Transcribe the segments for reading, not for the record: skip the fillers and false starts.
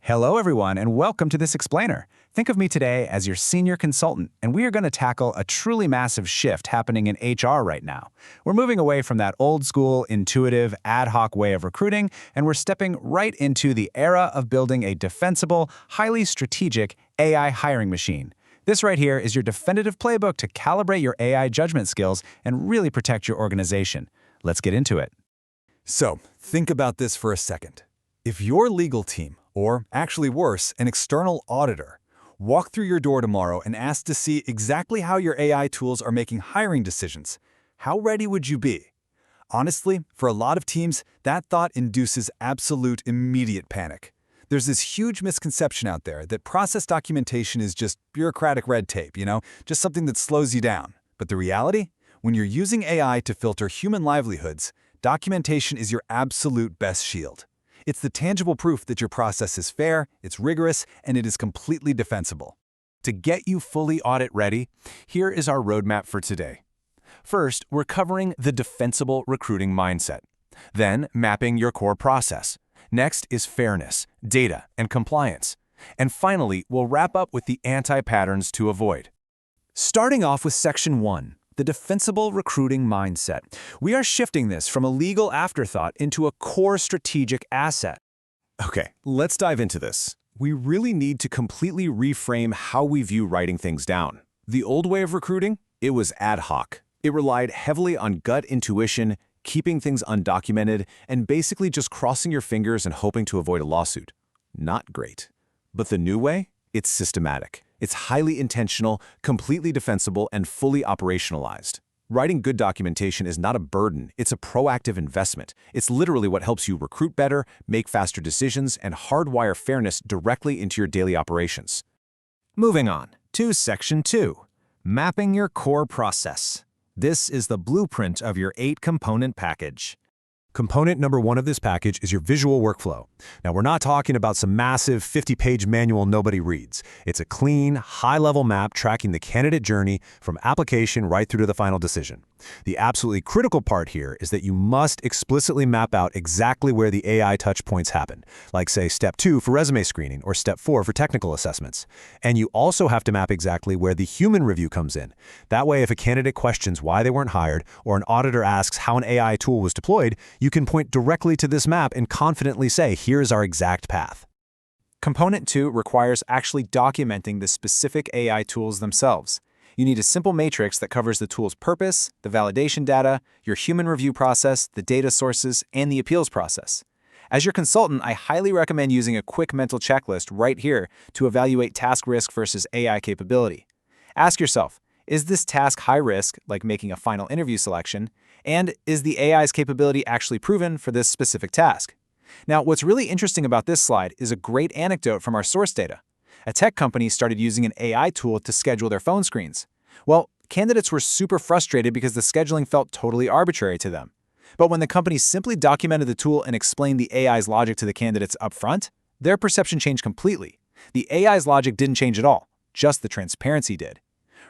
Hello, everyone, and welcome to This Explainer. Think of me today as your senior consultant, and we are going to tackle a truly massive shift happening in HR right now. We're moving away from that old school, intuitive, ad hoc way of recruiting, and we're stepping right into the era of building a defensible, highly strategic AI hiring machine. This right here is your definitive playbook to calibrate your AI judgment skills and really protect your organization. Let's get into it. So, think about this for a second. If your legal team, or actually worse, an external auditor, walked through your door tomorrow and asked to see exactly how your AI tools are making hiring decisions, how ready would you be? Honestly, for a lot of teams, that thought induces absolute immediate panic. There's this huge misconception out there that process documentation is just bureaucratic red tape, just something that slows you down. But the reality? When you're using AI to filter human livelihoods, documentation is your absolute best shield. It's the tangible proof that your process is fair, it's rigorous, and it is completely defensible. To get you fully audit-ready, here is our roadmap for today. First, we're covering the defensible recruiting mindset. Then, mapping your core process. Next is fairness, data, and compliance. And finally, we'll wrap up with the anti-patterns to avoid. Starting off with Section 1. The defensible recruiting mindset. We are shifting this from a legal afterthought into a core strategic asset. Okay, let's dive into this. We really need to completely reframe how we view writing things down. The old way of recruiting? It was ad hoc. It relied heavily on gut intuition, keeping things undocumented, and basically just crossing your fingers and hoping to avoid a lawsuit. Not great. But the new way? It's systematic. It's highly intentional, completely defensible, and fully operationalized. Writing good documentation is not a burden, it's a proactive investment. It's literally what helps you recruit better, make faster decisions, and hardwire fairness directly into your daily operations. Moving on to Section 2. Mapping your core process. This is the blueprint of your 8-component package. Component number 1 of this package is your visual workflow. Now, we're not talking about some massive 50-page manual nobody reads. It's a clean, high-level map tracking the candidate journey from application right through to the final decision. The absolutely critical part here is that you must explicitly map out exactly where the AI touch points happen, like say Step 2 for resume screening or Step 4 for technical assessments. And you also have to map exactly where the human review comes in. That way, if a candidate questions why they weren't hired or an auditor asks how an AI tool was deployed, you can point directly to this map and confidently say, here's our exact path. Component 2 requires actually documenting the specific AI tools themselves. You need a simple matrix that covers the tool's purpose, the validation data, your human review process, the data sources, and the appeals process. As your consultant, I highly recommend using a quick mental checklist right here to evaluate task risk versus AI capability. Ask yourself, is this task high risk, like making a final interview selection, and is the AI's capability actually proven for this specific task? Now, what's really interesting about this slide is a great anecdote from our source data. A tech company started using an AI tool to schedule their phone screens. Well, candidates were super frustrated because the scheduling felt totally arbitrary to them. But when the company simply documented the tool and explained the AI's logic to the candidates up front, their perception changed completely. The AI's logic didn't change at all, just the transparency did.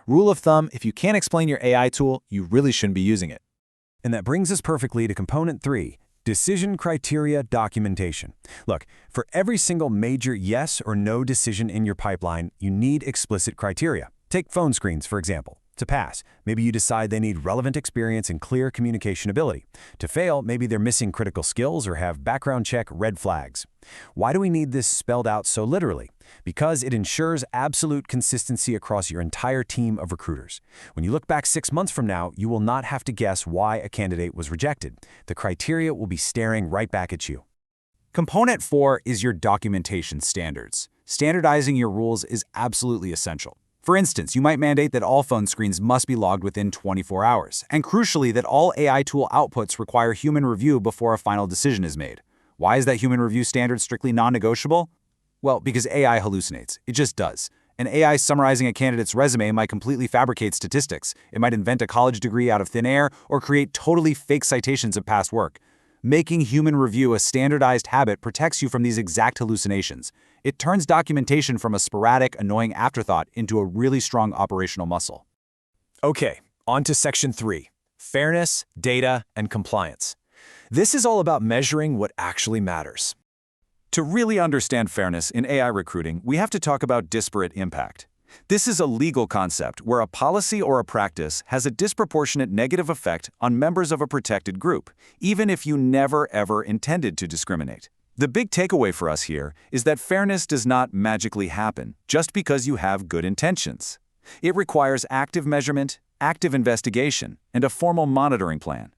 Rule of thumb, if you can't explain your AI tool, you really shouldn't be using it. And that brings us perfectly to Component 3, Decision Criteria Documentation. Look, for every single major yes or no decision in your pipeline, you need explicit criteria. Take phone screens, for example. To pass, maybe you decide they need relevant experience and clear communication ability. To fail, maybe they're missing critical skills or have background check red flags. Why do we need this spelled out so literally? Because it ensures absolute consistency across your entire team of recruiters. When you look back 6 months from now, you will not have to guess why a candidate was rejected. The criteria will be staring right back at you. Component 4 is your documentation standards. Standardizing your rules is absolutely essential. For instance, you might mandate that all phone screens must be logged within 24 hours, and crucially that all AI tool outputs require human review before a final decision is made. Why is that human review standard strictly non-negotiable? Well, because AI hallucinates. It just does. An AI summarizing a candidate's resume might completely fabricate statistics. It might invent a college degree out of thin air or create totally fake citations of past work. Making human review a standardized habit protects you from these exact hallucinations. It turns documentation from a sporadic, annoying afterthought into a really strong operational muscle. Okay, on to Section 3, Fairness, Data, and Compliance. This is all about measuring what actually matters. To really understand fairness in AI recruiting, we have to talk about disparate impact. This is a legal concept where a policy or a practice has a disproportionate negative effect on members of a protected group, even if you never ever intended to discriminate. The big takeaway for us here is that fairness does not magically happen just because you have good intentions. It requires active measurement, active investigation, and a formal monitoring plan.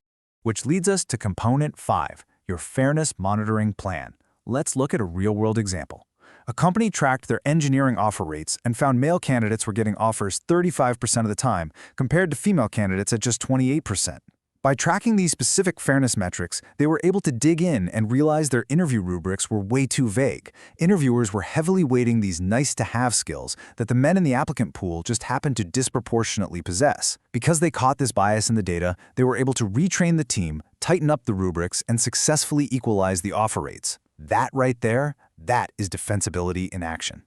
Which leads us to Component 5, your Fairness Monitoring Plan. Let's look at a real-world example. A company tracked their engineering offer rates and found male candidates were getting offers 35% of the time, compared to female candidates at just 28%. By tracking these specific fairness metrics, they were able to dig in and realize their interview rubrics were way too vague. Interviewers were heavily weighting these nice-to-have skills that the men in the applicant pool just happened to disproportionately possess. Because they caught this bias in the data, they were able to retrain the team, tighten up the rubrics, and successfully equalize the offer rates. That right there, that is defensibility in action.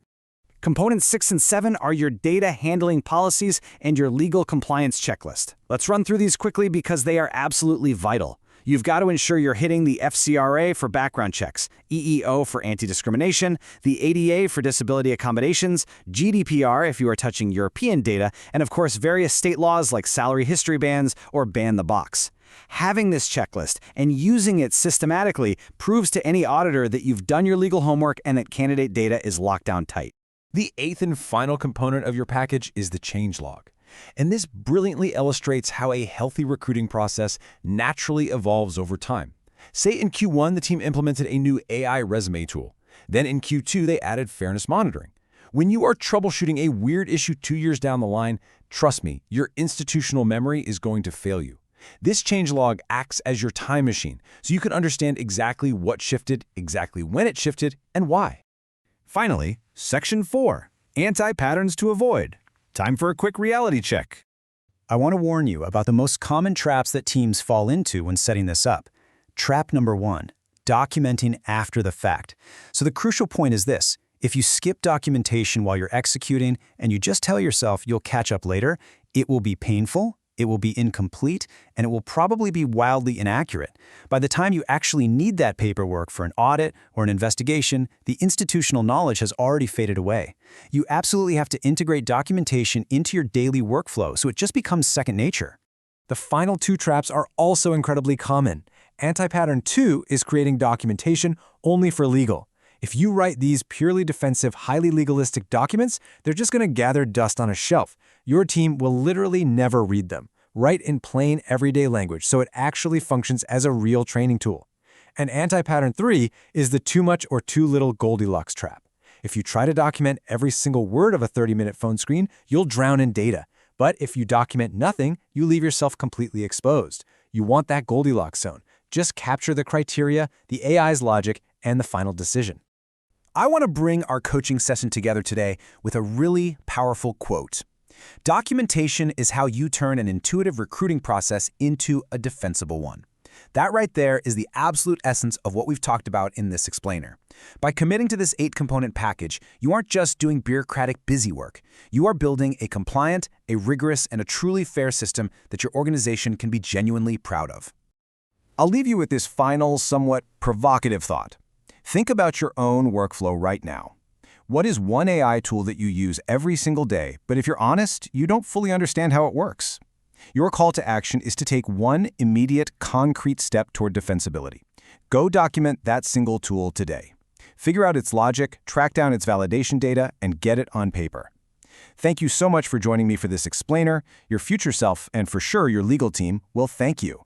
Components 6 and 7 are your data handling policies and your legal compliance checklist. Let's run through these quickly because they are absolutely vital. You've got to ensure you're hitting the FCRA for background checks, EEO for anti-discrimination, the ADA for disability accommodations, GDPR if you are touching European data, and of course various state laws like salary history bans or ban the box. Having this checklist and using it systematically proves to any auditor that you've done your legal homework and that candidate data is locked down tight. The eighth and final component of your package is the changelog. And this brilliantly illustrates how a healthy recruiting process naturally evolves over time. Say in Q1, the team implemented a new AI resume tool. Then in Q2, they added fairness monitoring. When you are troubleshooting a weird issue 2 years down the line, trust me, your institutional memory is going to fail you. This changelog acts as your time machine, so you can understand exactly what shifted, exactly when it shifted, and why. Finally, Section 4, Anti-Patterns to Avoid. Time for a quick reality check. I want to warn you about the most common traps that teams fall into when setting this up. Trap number 1, documenting after the fact. So the crucial point is this. If you skip documentation while you're executing and you just tell yourself you'll catch up later, it will be painful, it will be incomplete, and it will probably be wildly inaccurate. By the time you actually need that paperwork for an audit or an investigation, the institutional knowledge has already faded away. You absolutely have to integrate documentation into your daily workflow so it just becomes second nature. The final 2 traps are also incredibly common. Anti-pattern 2 is creating documentation only for legal. If you write these purely defensive, highly legalistic documents, they're just going to gather dust on a shelf. Your team will literally never read them. Write in plain, everyday language so it actually functions as a real training tool. And anti-pattern 3 is the too much or too little Goldilocks trap. If you try to document every single word of a 30-minute phone screen, you'll drown in data. But if you document nothing, you leave yourself completely exposed. You want that Goldilocks zone. Just capture the criteria, the AI's logic, and the final decision. I want to bring our coaching session together today with a really powerful quote. Documentation is how you turn an intuitive recruiting process into a defensible one. That right there is the absolute essence of what we've talked about in this explainer. By committing to this 8-component package, you aren't just doing bureaucratic busy work. You are building a compliant, a rigorous, and a truly fair system that your organization can be genuinely proud of. I'll leave you with this final, somewhat provocative thought. Think about your own workflow right now. What is one AI tool that you use every single day, but if you're honest, you don't fully understand how it works? Your call to action is to take one immediate, concrete step toward defensibility. Go document that single tool today. Figure out its logic, track down its validation data, and get it on paper. Thank you so much for joining me for this explainer. Your future self, and for sure your legal team, will thank you.